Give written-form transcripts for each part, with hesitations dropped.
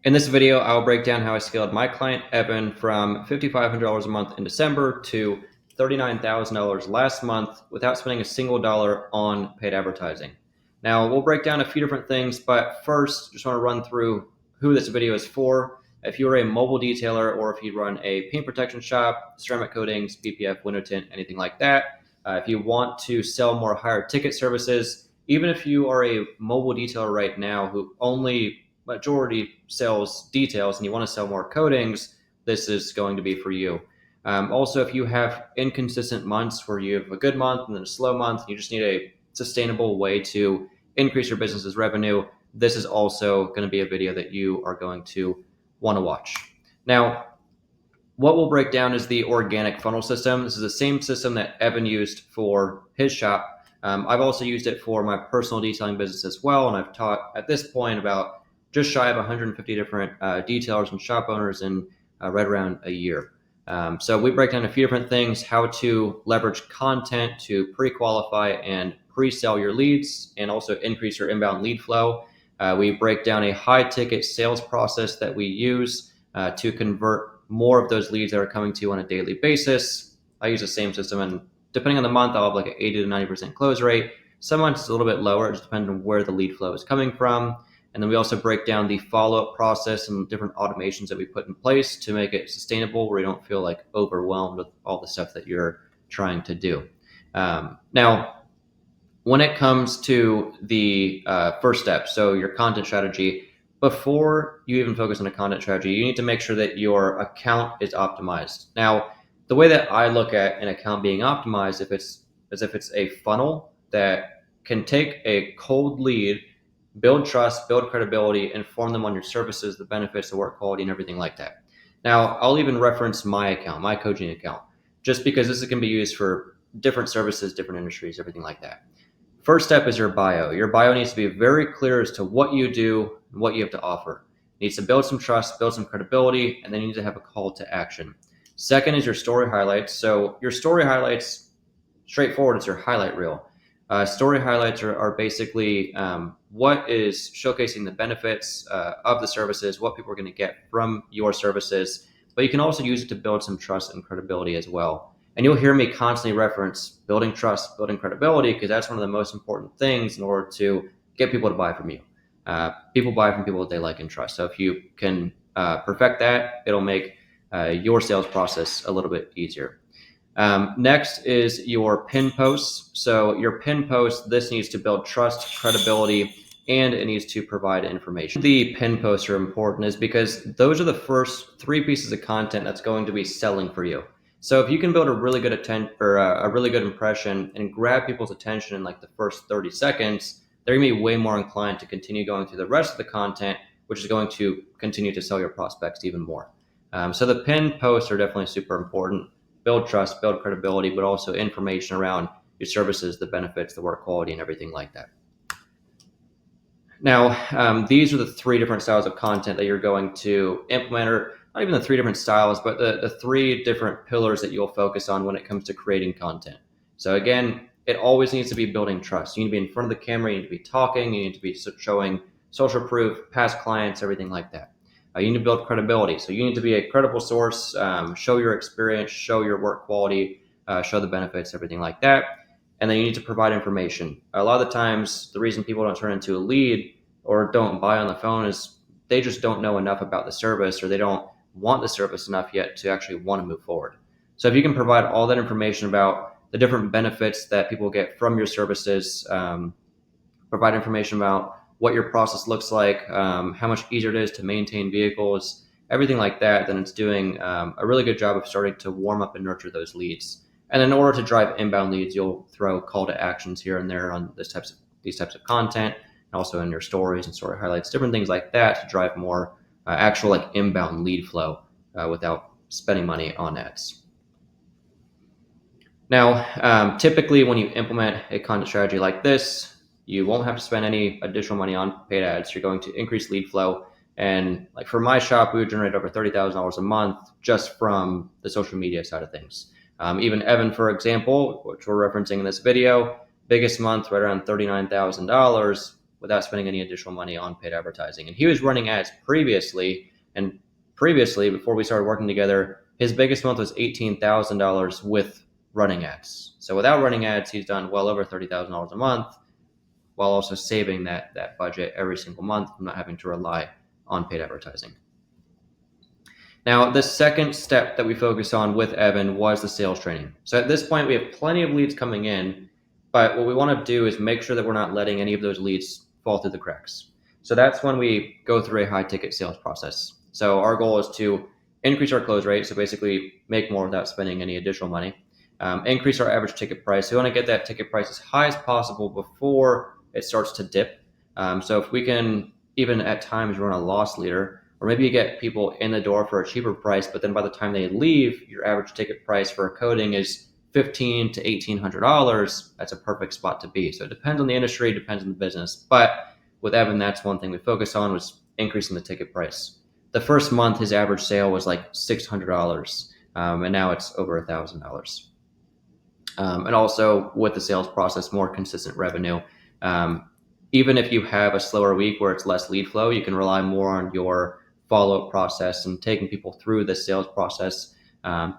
In this video, I'll break down how I scaled my client Evan from $5,500 a month in December to $39,000 last month without spending a single dollar on paid advertising. Now, we'll break down a few different things, but first, just want to run through who this video is for. If you're a mobile detailer or if you run a paint protection shop, ceramic coatings, BPF, window tint, anything like that, if you want to sell more higher ticket services, even if you are a mobile detailer right now who only majority sells details and you want to sell more coatings, this is going to be for you. Also, if you have inconsistent months where you have a good month and then a slow month, you just need a sustainable way to increase your business's revenue, this is also going to be a video that you are going to want to watch. Now, what we'll break down is the organic funnel system. This is the same system that Evan used for his shop. I've also used it for my personal detailing business as well, and I've taught at this point about just shy of 150 different detailers and shop owners in right around a year. So we break down a few different things, how to leverage content to pre-qualify and pre-sell your leads and also increase your inbound lead flow. We break down a high ticket sales process that we use to convert more of those leads that are coming to you on a daily basis. I use the same system, and depending on the month, I'll have like an 80 to 90% close rate. Some months it's a little bit lower, it just depends on where the lead flow is coming from. And then we also break down the follow-up process and different automations that we put in place to make it sustainable where you don't feel like overwhelmed with all the stuff that you're trying to do. Now, when it comes to the first step, so your content strategy, before you even focus on a content strategy, you need to make sure that your account is optimized. Now, the way that I look at an account being optimized, if it's a funnel that can take a cold lead, build trust, build credibility, inform them on your services, the benefits, the work quality, and everything like that. Now, I'll even reference my account, my coaching account, just because this can be used for different services, different industries, everything like that. First step is your bio. Your bio needs to be very clear as to what you do and what you have to offer. It needs to build some trust, build some credibility, and then you need to have a call to action. Second is your story highlights. So your story highlights, straightforward, it's your highlight reel. Story highlights are basically what is showcasing the benefits of the services, what people are going to get from your services, but you can also use it to build some trust and credibility as well. And you'll hear me constantly reference building trust, building credibility, because that's one of the most important things in order to get people to buy from you. People buy from people that they like and trust. So if you can perfect that, it'll make your sales process a little bit easier. Next is your pin posts. So your pin post, this needs to build trust, credibility, and it needs to provide information. The pin posts are important is because those are the first three pieces of content that's going to be selling for you. So if you can build a really good a really good impression and grab people's attention in like the first 30 seconds, they're gonna be way more inclined to continue going through the rest of the content, which is going to continue to sell your prospects even more. So the pin posts are definitely super important. Build trust, build credibility, but also information around your services, the benefits, the work quality, and everything like that. Now, these are the three different styles of content that you're going to implement, or not even the three different styles, but the three different pillars that you'll focus on when it comes to creating content. So again, it always needs to be building trust. You need to be in front of the camera, you need to be talking, you need to be showing social proof, past clients, everything like that. You need to build credibility. So you need to be a credible source, show your experience, show your work quality, show the benefits, everything like that. And then you need to provide information. A lot of the times, the reason people don't turn into a lead or don't buy on the phone is they just don't know enough about the service, or they don't want the service enough yet to actually want to move forward. So if you can provide all that information about the different benefits that people get from your services, provide information about what your process looks like, how much easier it is to maintain vehicles, everything like that, then it's doing a really good job of starting to warm up and nurture those leads. And in order to drive inbound leads, you'll throw call to actions here and there on these types of content, and also in your stories and story highlights, different things like that to drive more actual like inbound lead flow without spending money on ads. Now, typically when you implement a content strategy like this, you won't have to spend any additional money on paid ads. You're going to increase lead flow. And like for my shop, we would generate over $30,000 a month just from the social media side of things. Even Evan, for example, which we're referencing in this video, biggest month right around $39,000 without spending any additional money on paid advertising. And he was running ads previously, and previously, before we started working together, his biggest month was $18,000 with running ads. So without running ads, he's done well over $30,000 a month, while also saving that budget every single month from not having to rely on paid advertising. Now, the second step that we focused on with Evan was the sales training. So at this point, we have plenty of leads coming in, but what we want to do is make sure that we're not letting any of those leads fall through the cracks. So that's when we go through a high ticket sales process. So our goal is to increase our close rate, so basically make more without spending any additional money. Increase our average ticket price. So we want to get that ticket price as high as possible before it starts to dip. So if we can even at times run a loss leader, or maybe you get people in the door for a cheaper price, but then by the time they leave, your average ticket price for a coating is $1,500 to $1,800. That's a perfect spot to be. So it depends on the industry, depends on the business. But with Evan, that's one thing we focused on, was increasing the ticket price. The first month, his average sale was like $600, and now it's over $1,000. And also with the sales process, more consistent revenue. Even if you have a slower week where it's less lead flow, you can rely more on your follow-up process and taking people through the sales process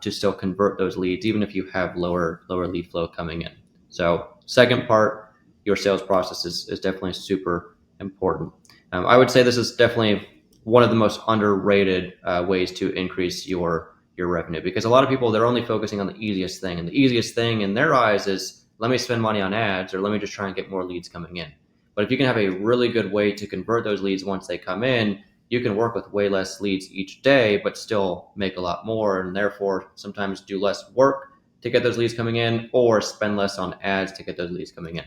to still convert those leads, even if you have lower lead flow coming in. So second part, your sales process is definitely super important. I would say this is definitely one of the most underrated ways to increase your revenue, because a lot of people, they're only focusing on the easiest thing, and the easiest thing in their eyes is, let me spend money on ads, or let me just try and get more leads coming in. But if you can have a really good way to convert those leads once they come in, you can work with way less leads each day, but still make a lot more, and therefore sometimes do less work to get those leads coming in, or spend less on ads to get those leads coming in.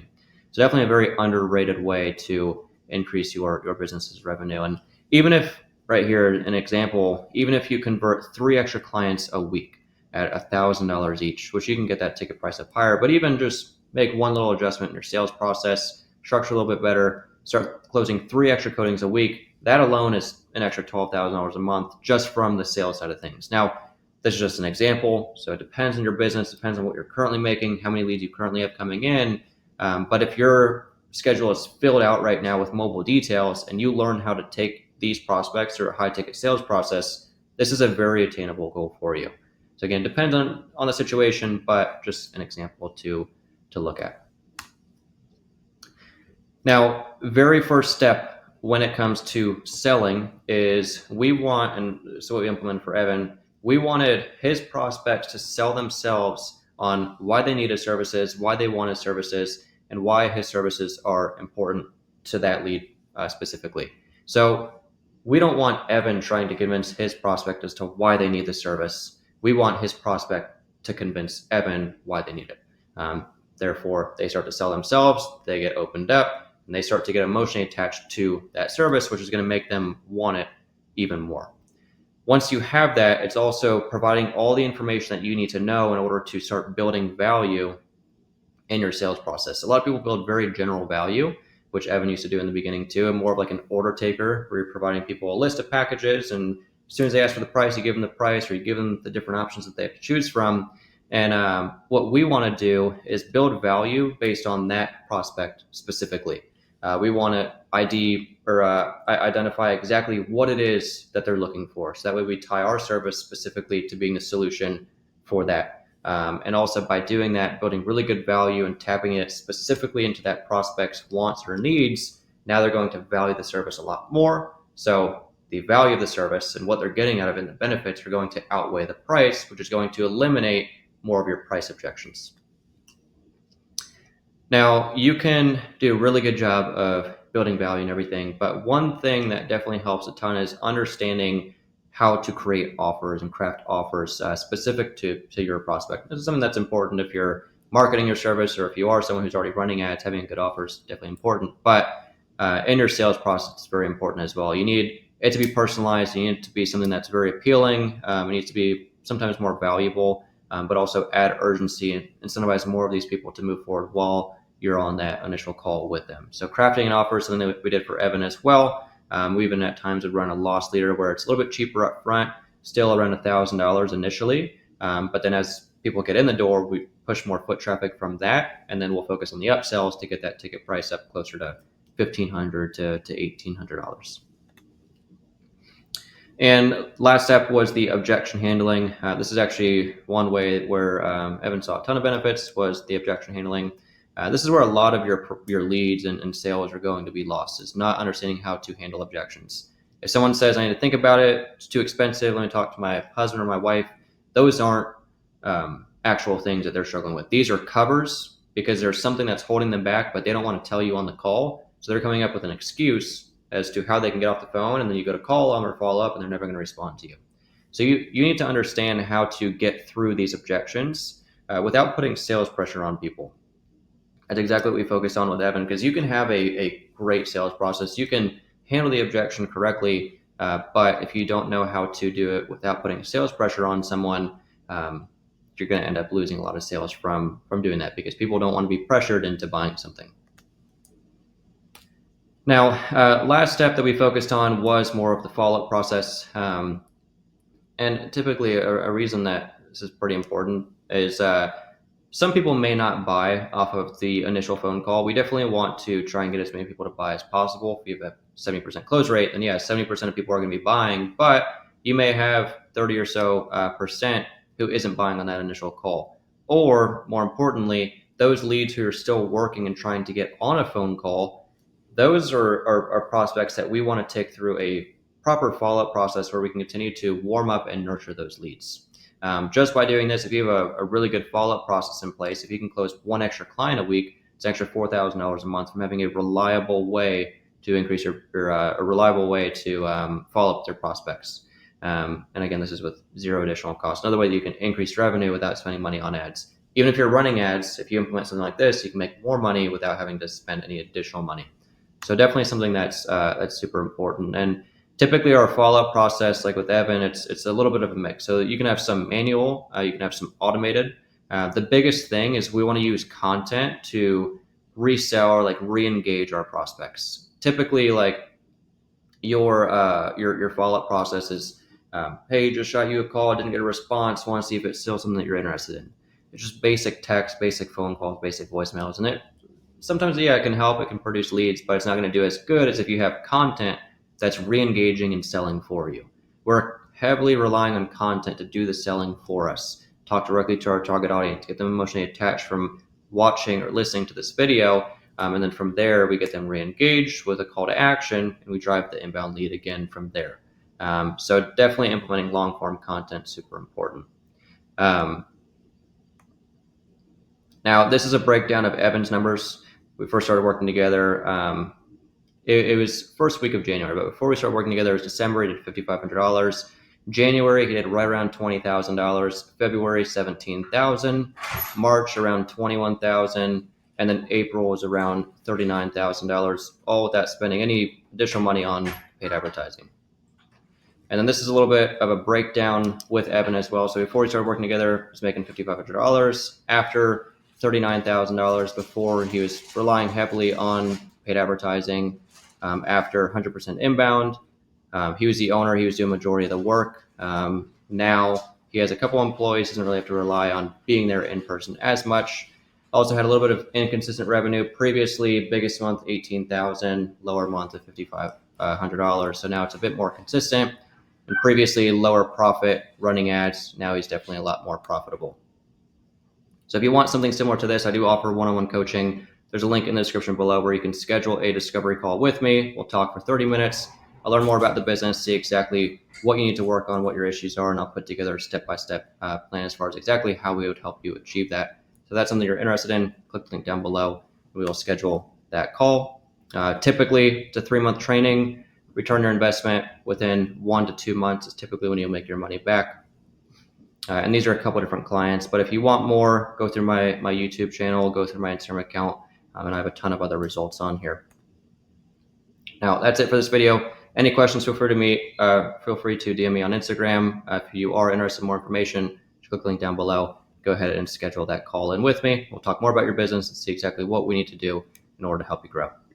So definitely a very underrated way to increase your business's revenue. And even if, right here, an example, even if you convert 3 extra clients a week at $1,000 each, which you can get that ticket price up higher, but even just make one little adjustment in your sales process, structure a little bit better, start closing 3 extra coatings a week, that alone is an extra $12,000 a month just from the sales side of things. Now, this is just an example, so it depends on your business, depends on what you're currently making, how many leads you currently have coming in. But if your schedule is filled out right now with mobile details and you learn how to take these prospects through a high ticket sales process, this is a very attainable goal for you. So again, depends on the situation, but just an example to look at. Now, very first step when it comes to selling is we want, and so what we implemented for Evan, we wanted his prospects to sell themselves on why they need his services, why they want his services, and why his services are important to that lead specifically. So we don't want Evan trying to convince his prospect as to why they need the service. We want his prospect to convince Evan why they need it. Therefore, they start to sell themselves, they get opened up, and they start to get emotionally attached to that service, which is going to make them want it even more. Once you have that, it's also providing all the information that you need to know in order to start building value in your sales process. A lot of people build very general value, which Evan used to do in the beginning too, and more of like an order taker, where you're providing people a list of packages, and as soon as they ask for the price, you give them the price, or you give them the different options that they have to choose from. And what we want to do is build value based on that prospect specifically. We want to identify exactly what it is that they're looking for. So that way we tie our service specifically to being the solution for that. And also by doing that, building really good value and tapping it specifically into that prospect's wants or needs, now they're going to value the service a lot more. So the value of the service and what they're getting out of it and the benefits are going to outweigh the price, which is going to eliminate more of your price objections. Now, you can do a really good job of building value and everything, but one thing that definitely helps a ton is understanding how to create offers and craft offers specific to your prospect. This is something that's important if you're marketing your service, or if you are someone who's already running ads. Having good offers is definitely important, but in your sales process, it's very important as well. You need it to be personalized. You need it to be something that's very appealing. It needs to be sometimes more valuable, but also add urgency and incentivize more of these people to move forward while you're on that initial call with them. So crafting an offer is something that we did for Evan as well. We even at times would run a loss leader where it's a little bit cheaper up front, still around $1,000 initially. But then as people get in the door, we push more foot traffic from that, and then we'll focus on the upsells to get that ticket price up closer to $1,500 to $1,800. And last step was the objection handling. This is actually one way where Evan saw a ton of benefits, was the objection handling. This is where a lot of your leads and sales are going to be lost, is not understanding how to handle objections. If someone says, I need to think about it, it's too expensive, let me talk to my husband or my wife, those aren't actual things that they're struggling with. These are covers because there's something that's holding them back, but they don't want to tell you on the call. So they're coming up with an excuse as to how they can get off the phone, and then you go to call them or follow up and they're never going to respond to you. So you need to understand how to get through these objections without putting sales pressure on people. That's exactly what we focused on with Evan, because you can have a great sales process. You can handle the objection correctly, but if you don't know how to do it without putting sales pressure on someone, you're going to end up losing a lot of sales from doing that, because people don't want to be pressured into buying something. Now, last step that we focused on was more of the follow-up process. And typically a reason that this is pretty important is some people may not buy off of the initial phone call. We definitely want to try and get as many people to buy as possible. If you have a 70% close rate, then yeah, 70% of people are going to be buying, but you may have 30 or so percent who isn't buying on that initial call. Or more importantly, those leads who are still working and trying to get on a phone call, those are prospects that we want to take through a proper follow-up process where we can continue to warm up and nurture those leads. Just by doing this, if you have a really good follow-up process in place, if you can close one extra client a week, it's an extra $4,000 a month from having a reliable way to increase a reliable way to follow up with your prospects. And again, this is with zero additional cost. Another way that you can increase revenue without spending money on ads. Even if you're running ads, if you implement something like this, you can make more money without having to spend any additional money. So definitely something that's super important. And typically our follow-up process, like with Evan, it's a little bit of a mix. So you can have some manual, you can have some automated. The biggest thing is we want to use content to resell or like re-engage our prospects. Typically, like your follow-up process is, hey, just shot you a call, didn't get a response, want to see if it's still something that you're interested in. It's just basic text, basic phone calls, basic voicemails, and sometimes, yeah, it can help, it can produce leads, but it's not going to do as good as if you have content that's re-engaging and selling for you. We're heavily relying on content to do the selling for us, talk directly to our target audience, get them emotionally attached from watching or listening to this video, and then from there we get them re-engaged with a call to action, and we drive the inbound lead again from there. So definitely implementing long-form content, super important. Now, this is a breakdown of Evan's numbers. We first started working together. It was first week of January, but before we started working together, it was December. He did $5,500. January, he did right around $20,000. February, $17,000. March, around $21,000. And then April was around $39,000, all without spending any additional money on paid advertising. And then this is a little bit of a breakdown with Evan as well. So before we started working together, he was making $5,500. After $39,000, before he was relying heavily on paid advertising. After 100% inbound, he was the owner. He was doing majority of the work. Now he has a couple employees. Doesn't really have to rely on being there in person as much. Also had a little bit of inconsistent revenue previously. Biggest month, $18,000. Lower month of $5,500. So now it's a bit more consistent. And previously lower profit running ads. Now he's definitely a lot more profitable. So if you want something similar to this, I do offer one-on-one coaching. There's a link in the description below where you can schedule a discovery call with me. We'll talk for 30 minutes. I'll learn more about the business, see exactly what you need to work on, what your issues are, and I'll put together a step-by-step plan as far as exactly how we would help you achieve that. So if that's something you're interested in, click the link down below. We will schedule that call. Typically, it's a 3-month training. Return your investment within 1 to 2 months is typically when you'll make your money back. And these are a couple different clients, but if you want more, go through my YouTube channel, go through my Instagram account, and I have a ton of other results on here. Now, that's it for this video. Any questions, feel free to DM me on Instagram. If you are interested in more information, just click the link down below. Go ahead and schedule that call in with me. We'll talk more about your business and see exactly what we need to do in order to help you grow.